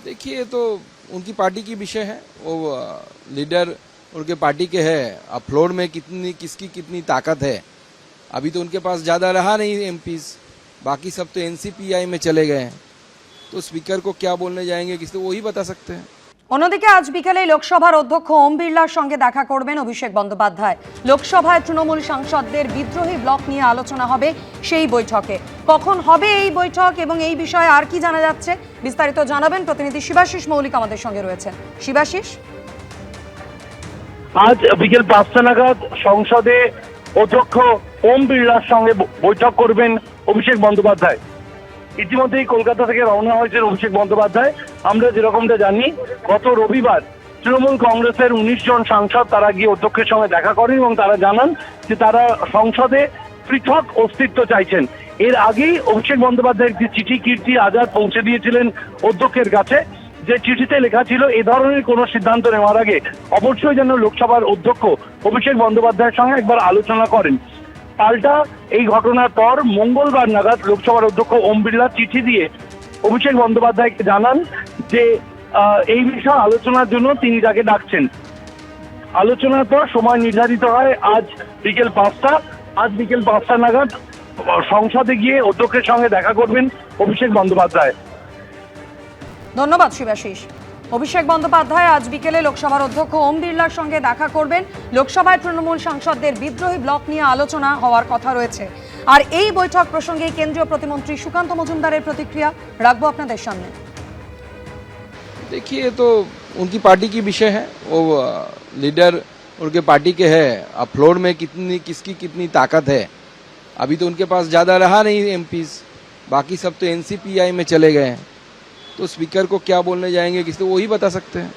देखिए, तो उनकी पार्टी की विषय है। वो लीडर उनके पार्टी के है। अब फ्लोर में कितनी किसकी कितनी ताकत है, अभी तो उनके पास ज़्यादा रहा नहीं एमपीज, बाकी सब तो एनसीपीआई में चले गए हैं। तो स्पीकर को क्या बोलने जाएंगे किसी, तो वही बता सकते हैं। অন্যদিকে আজ বিকেলে লোকসভার অধ্যক্ষ ওম বিড়লার সঙ্গে দেখা করবেন অভিষেক বন্দ্যোপাধ্যায়। লোকসভায় তৃণমূল সাংসদদের বিদ্রোহী ব্লক নিয়ে আলোচনা হবে সেই বৈঠকে। কখন হবে এই বৈঠক এবং এই বিষয়ে আর কি জানা যাচ্ছে বিস্তারিত জানাবেন প্রতিনিধি শিবাশিস মৌলিক আমাদের সঙ্গে রয়েছেন। শিবাশিস, আজ বিকেল 5টা নাগাদ সংসদে অধ্যক্ষ ওম বিড়লার সঙ্গে বৈঠক করবেন অভিষেক বন্দ্যোপাধ্যায়। ইতিমধ্যেই কলকাতা থেকে রওনা হয়েছেন অভিষেক বন্দ্যোপাধ্যায়। আমরা যেরকমটা জানি, গত রবিবার তৃণমূল কংগ্রেসের 19 জন সাংসদ তারা গিয়ে অধ্যক্ষের সঙ্গে দেখা করেন এবং তারা জানান যে তারা সংসদে পৃথক অস্তিত্ব চাইছেন। এর আগেই অভিষেক বন্দ্যোপাধ্যায় একটি চিঠি কীর্তি আজাদ পৌঁছে দিয়েছিলেন অধ্যক্ষের কাছে, যে চিঠিতে লেখা ছিল এ ধরনের কোনো সিদ্ধান্ত নেওয়ার আগে অবশ্যই যেন লোকসভার অধ্যক্ষ অভিষেক বন্দ্যোপাধ্যায়ের সঙ্গে একবার আলোচনা করেন। পাল্টা এই ঘটনার পর মঙ্গলবার নাগাদ লোকসভার অধ্যক্ষ ওম বিড়লা চিঠি দিয়ে অভিষেক বন্দ্যোপাধ্যায়কে জানান যে এই বিষয়ে আলোচনার জন্য তিনি তাকে ডাকছেন। আলোচনার পর সময় নির্ধারিত হয় আজ বিকেল 5টা। আজ বিকেল 5টা নাগাদ সংসদে গিয়ে অধ্যক্ষের সঙ্গে দেখা করবেন অভিষেক বন্দ্যোপাধ্যায়। ধন্যবাদ শিবাশিস। অভিষেক বন্দ্যোপাধ্যায় আজ বিকেলে লোকসভার অধ্যক্ষ ওম বিড়লার সঙ্গে দেখা করবেন। লোকসভায় তৃণমূল সাংসদদের বিদ্রোহী ব্লক নিয়ে আলোচনা হওয়ার কথা রয়েছে। আর এই বৈঠক প্রসঙ্গে কেন্দ্রীয় প্রতিমন্ত্রী সুকান্ত মজুমদারের প্রতিক্রিয়া রাখবো আপনাদের সামনে। देखिए, तो उनकी पार्टी की विषय है। वो लीडर उनके पार्टी के है। अब फ्लोर में कितनी किसकी कितनी ताकत है, अभी तो उनके पास ज़्यादा रहा नहीं एमपीज, बाकी सब तो एनसीपीआई में चले गए हैं। तो स्पीकर को क्या बोलने जाएंगे किसी, तो वही बता सकते हैं।